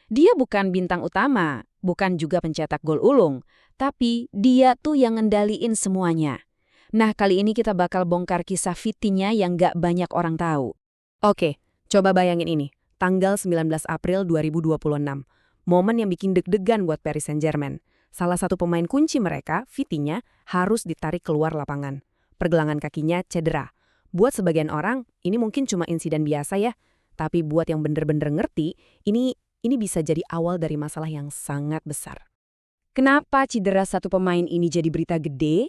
Dia bukan bintang utama, bukan juga pencetak gol ulung, tapi dia tuh yang ngendaliin semuanya. Nah, kali ini kita bakal bongkar kisah Vitinha yang gak banyak orang tahu. Oke, coba bayangin ini. Tanggal 19 April 2026. Momen yang bikin deg-degan buat Paris Saint-Germain. Salah satu pemain kunci mereka, Vitinha, harus ditarik keluar lapangan. Pergelangan kakinya cedera. Buat sebagian orang, ini mungkin cuma insiden biasa ya. Tapi buat yang bener-bener ngerti, ini bisa jadi awal dari masalah yang sangat besar. Kenapa cedera satu pemain ini jadi berita gede?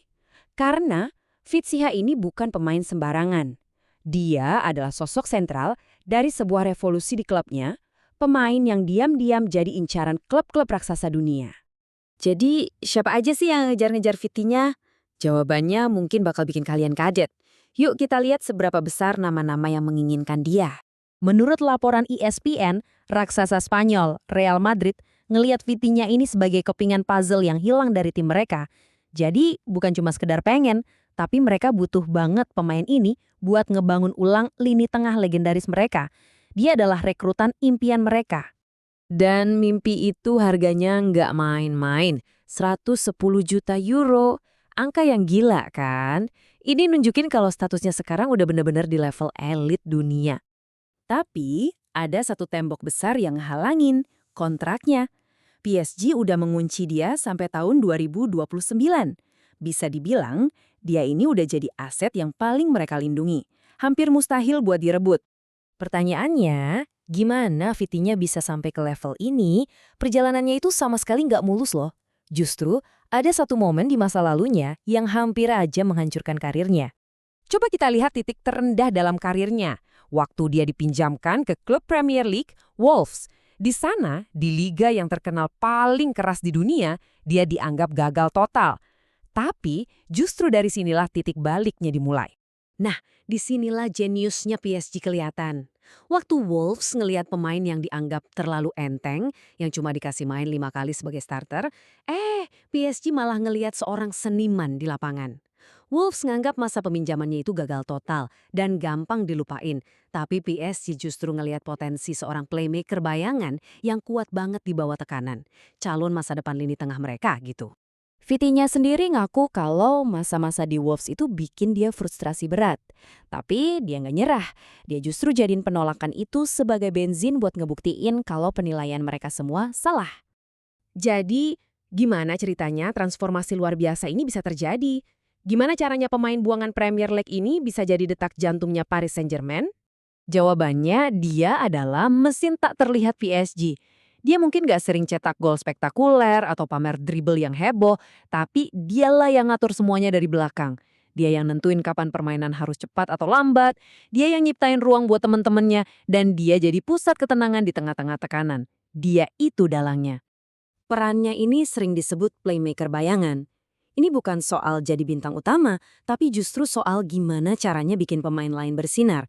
Karena Vitinha ini bukan pemain sembarangan. Dia adalah sosok sentral dari sebuah revolusi di klubnya, pemain yang diam-diam jadi incaran klub-klub raksasa dunia. Jadi, siapa aja sih yang ngejar-ngejar Vitinha? Jawabannya mungkin bakal bikin kalian kaget. Yuk kita lihat seberapa besar nama-nama yang menginginkan dia. Menurut laporan ESPN, raksasa Spanyol, Real Madrid, ngelihat Vitinha ini sebagai kepingan puzzle yang hilang dari tim mereka. Jadi, bukan cuma sekedar pengen, tapi mereka butuh banget pemain ini buat ngebangun ulang lini tengah legendaris mereka. Dia adalah rekrutan impian mereka. Dan mimpi itu harganya nggak main-main, 110 juta euro. Angka yang gila kan? Ini nunjukin kalau statusnya sekarang udah bener-bener di level elit dunia. Tapi ada satu tembok besar yang halangin, kontraknya. PSG udah mengunci dia sampai tahun 2029. Bisa dibilang, dia ini udah jadi aset yang paling mereka lindungi. Hampir mustahil buat direbut. Pertanyaannya, gimana Vitinha bisa sampai ke level ini? Perjalanannya itu sama sekali nggak mulus loh. Justru, ada satu momen di masa lalunya yang hampir aja menghancurkan karirnya. Coba kita lihat titik terendah dalam karirnya. Waktu dia dipinjamkan ke klub Premier League, Wolves. Di sana, di liga yang terkenal paling keras di dunia, dia dianggap gagal total. Tapi, justru dari sinilah titik baliknya dimulai. Nah, disinilah jeniusnya PSG kelihatan. Waktu Wolves ngelihat pemain yang dianggap terlalu enteng, yang cuma dikasih main 5 kali sebagai starter, PSG malah ngelihat seorang seniman di lapangan. Wolves nganggap masa peminjamannya itu gagal total dan gampang dilupain. Tapi PSG justru ngelihat potensi seorang playmaker bayangan yang kuat banget di bawah tekanan. Calon masa depan lini tengah mereka gitu. Vitinha sendiri ngaku kalau masa-masa di Wolves itu bikin dia frustrasi berat. Tapi dia nggak nyerah. Dia justru jadiin penolakan itu sebagai bensin buat ngebuktiin kalau penilaian mereka semua salah. Jadi, gimana ceritanya transformasi luar biasa ini bisa terjadi? Gimana caranya pemain buangan Premier League ini bisa jadi detak jantungnya Paris Saint-Germain? Jawabannya, dia adalah mesin tak terlihat PSG. Dia mungkin gak sering cetak gol spektakuler atau pamer dribble yang heboh, tapi dialah yang ngatur semuanya dari belakang. Dia yang nentuin kapan permainan harus cepat atau lambat, dia yang nyiptain ruang buat temen-temennya, dan dia jadi pusat ketenangan di tengah-tengah tekanan. Dia itu dalangnya. Perannya ini sering disebut playmaker bayangan. Ini bukan soal jadi bintang utama, tapi justru soal gimana caranya bikin pemain lain bersinar.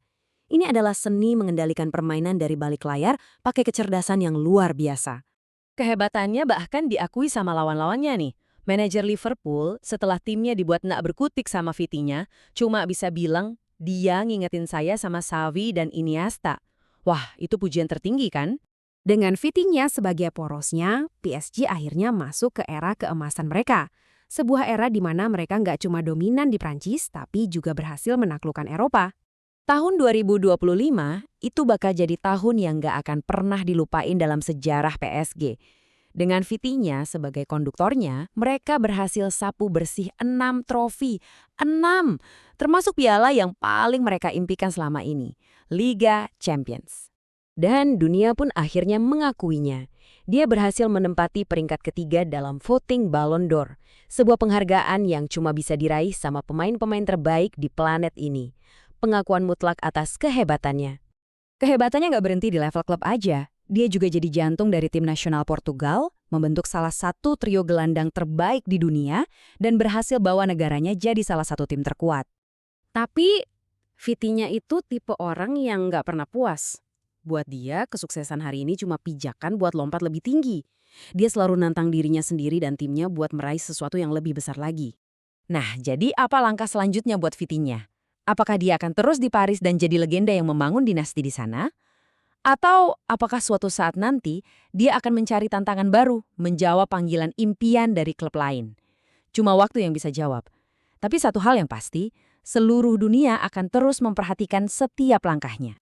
Ini adalah seni mengendalikan permainan dari balik layar pakai kecerdasan yang luar biasa. Kehebatannya bahkan diakui sama lawan-lawannya nih. Manajer Liverpool setelah timnya dibuat nak berkutik sama Vitinha, cuma bisa bilang, dia ngingetin saya sama Xavi dan Iniesta. Wah, itu pujian tertinggi kan? Dengan Vitinha sebagai porosnya, PSG akhirnya masuk ke era keemasan mereka. Sebuah era di mana mereka nggak cuma dominan di Prancis, tapi juga berhasil menaklukkan Eropa. Tahun 2025 itu bakal jadi tahun yang nggak akan pernah dilupain dalam sejarah PSG. Dengan Vitinha sebagai konduktornya, mereka berhasil sapu bersih 6 trofi. 6! Termasuk piala yang paling mereka impikan selama ini, Liga Champions. Dan dunia pun akhirnya mengakuinya. Dia berhasil menempati peringkat ketiga dalam voting Ballon d'Or, sebuah penghargaan yang cuma bisa diraih sama pemain-pemain terbaik di planet ini. Pengakuan mutlak atas kehebatannya. Kehebatannya nggak berhenti di level klub aja. Dia juga jadi jantung dari tim nasional Portugal, membentuk salah satu trio gelandang terbaik di dunia, dan berhasil bawa negaranya jadi salah satu tim terkuat. Tapi, Vitinha itu tipe orang yang nggak pernah puas. Buat dia, kesuksesan hari ini cuma pijakan buat lompat lebih tinggi. Dia selalu nantang dirinya sendiri dan timnya buat meraih sesuatu yang lebih besar lagi. Nah, jadi apa langkah selanjutnya buat Vitinha? Apakah dia akan terus di Paris dan jadi legenda yang membangun dinasti di sana? Atau apakah suatu saat nanti dia akan mencari tantangan baru, menjawab panggilan impian dari klub lain? Cuma waktu yang bisa jawab. Tapi satu hal yang pasti, seluruh dunia akan terus memperhatikan setiap langkahnya.